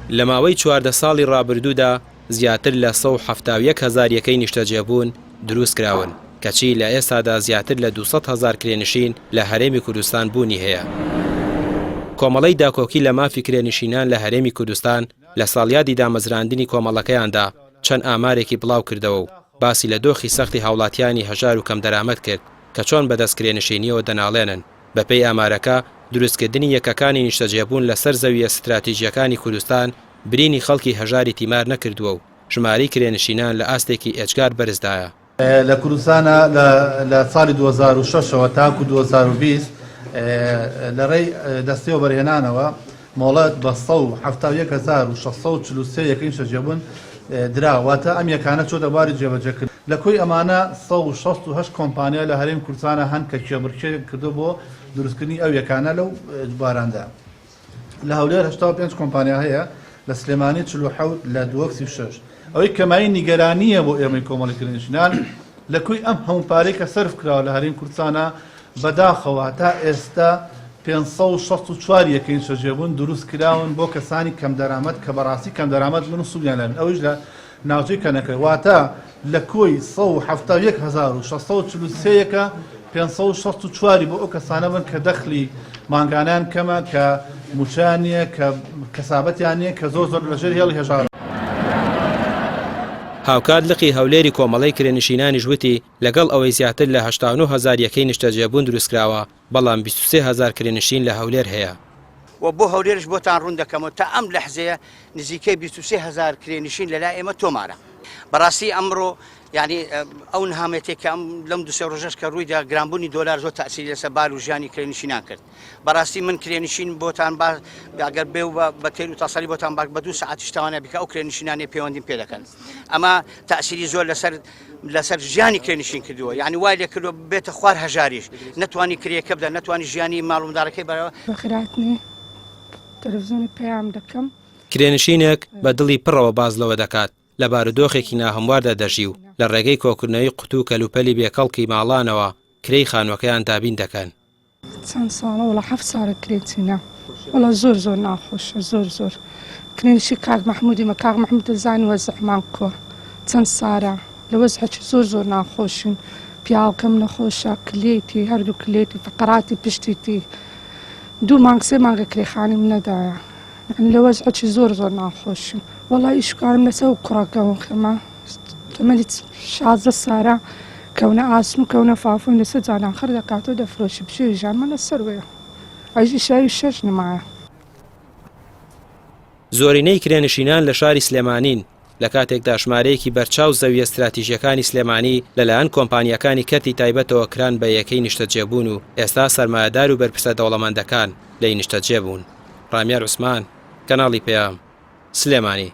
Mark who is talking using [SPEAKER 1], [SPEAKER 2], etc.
[SPEAKER 1] لە ماوەی 14 ساڵی ڕابردوودا زیاتر لە 171,000 یەکەی نیشتەجێبوون دروست کراون کەچی لە ئێستادا زیاتر لە 200,000 کرێنشین لە هەرێمی کوردستان بوونی هەیە. کۆمەڵەی داکۆکی لە مافی کرێنشینان لە هەرێمی کوردستان لە ساڵیادی دامەزراندنی کۆمەڵەکەیاندا چەند ئامارێکی بڵاو کردەوە و باسی لە دۆخی سەختی هاوڵاتیانی هەژار و کەم دەرامەت کرد کە چۆن بەدەست کرێنشینیەوە دەناڵێنن. بەپێی ئامارەکە دروستکردنی یەکەکانی نیشتەجێبوون لەسەر زەویە استراتیژیەکانی کوردستان برینی خەڵکی هەژاری تیمار نەکردووە و ژماری کرێنشینان لە ئاستێکی ئێجگار بەرزدایە.
[SPEAKER 2] لە کوردستانە لە ساڵی 2006ەوە تاکو 2020 لەڕێی دەستەوە بەرهێنانەوە مۆڵەت بە 171,643 یەکەی نیشتەجێبوون دراواتە ئەم یەکانە چۆ دەباری جێبەجێکرد. لە کۆی ئەمانە 168 کۆمپانیا لە هەرێمی کوردستانە هەن کە کێبڕکێ کردو بۆ دروستکردنی ئەو یەکانە لەو باراندا. لە هەولێر 85 کۆمپانیا هەیە، لە سلێمانی 47 لە دووەکسی 6. ئەوەی کەمایی نیگەرانیە بۆ ئێمەی کۆمەڵی کرێنشینان لە کوی ئەم هەموو پارەی کە سەرف کراوە لە هەرێمی کوردستانە بەداخەوە تا ئێستا 564 یەکەی نیشتەجێبوون دروست کراون بۆ کەسانی کەم دەرامەت کە بەڕاستی کەم دەرامەت من سوودیان لەن ئەوش لە ناوچەی کەنەکەی واتە لە کۆی 171,643 یەکە 564 بۆ ئەو کەسانە بن کە دەخلی مانگانیان کەمە کە موچانیە کە کەسابەتیانە کە زۆر لەژێر هێڵی هێژار.
[SPEAKER 1] هاوکات لقی هەولێری کۆمەڵەی کرێنشینانی ژووتی لەگەڵ ئەوەی زیاتر لە 89,000 یەکەی نیشتەجێبوون دروستکراوە بەڵام 23,000 کرێنشین لە هەولێر هەیە.
[SPEAKER 3] و بۆ هەولێرش بۆتان ڕوون دەکەمەوە تا ئەم لەحزەیە نزیکەی 23,000 کرێنشین لەلای ئێمە تۆمارە. بەڕاستی ئەمڕۆ یعنی ئەو نهامێتێک کە لەم دو سێ ڕۆژەش کە ڕوویدا گرانبوونی دۆلار زۆر تەئسیری لەسەر بار و ژیانی کرێنشینان کرد. بەڕاستی من کرێنشین بۆتان ئەگەر بێ و بە تێر و تاسەڵی بۆتان باک بە 2 ساعتی شتوانە بیکە ئەو کرێنشینانێ پەیوەندیم پێ دەکەن. ئەمە تەئسیری زۆر لەسەر ژیانی کرێنشین کردووە، یعنی وای لێ کردووە بێتە خوار هەژاریش نەتوانی کرێکە بدە، نەتوانی ژیانی ماڵ و منداڵەکەی بەرەوە.
[SPEAKER 4] بەخراتنی تەلەڤیزیۆنی پێیان دەکەم.
[SPEAKER 1] کرێنشینێک بە دڵی پڕەوە باز لەوە دەکات لە بارودۆخێکی ناهەمواردا دەژی و لە ڕێگەی کۆکردنەوەی قوت و کەلوپەلی بێکەڵکی ماڵانەوە کرێی خانووەکەیان دابین دەکەن.
[SPEAKER 4] چەند ساڵە وڵا 7 ساڵە کرێچینە وڵا زۆر ناخۆشە زۆر کرێنشی کاک مەحمودی مە کاک مەحمود دەزانی وەزعمان کۆ چەند سارە لە وەزعێکی زۆر ناخۆشین پیاوەکەم نەخۆشە کلێتی هەردوو کلێتی فقراتی پشتیتی 2 مانگ 3 مانگە کرێخانی من نەدایە لە وەزعێکی زۆر ناخۆشین وەڵا ئیشکارم لەسەر و کوڕەکەم خەمە تەمەنی 16 سارە کەونە ئاسم و کەونە فافۆن لەسەر جانان خەر دەکاتەوە دەفرۆشی بشێ ژانمە لەسەر وەیە ئەژی شاوی 6 نمایە.
[SPEAKER 1] زۆرینەی کرێنشینان لە شاری سلێمانین لە کاتێکدا ژمارەیەکی بەرچاو زەویە استراتیژیەکانی سلێمانی لەلایەن کۆمپانیەکانی کەتی تایبەتەوە کران بە یەکەی نیشتەجێبوون و ئێستا سەرمایەدار و بەرپرسە دەوڵەمەندەکان لە نیشتەجێبوون. ڕامیار عوسمان، کەناڵی پێام، سلێمانی.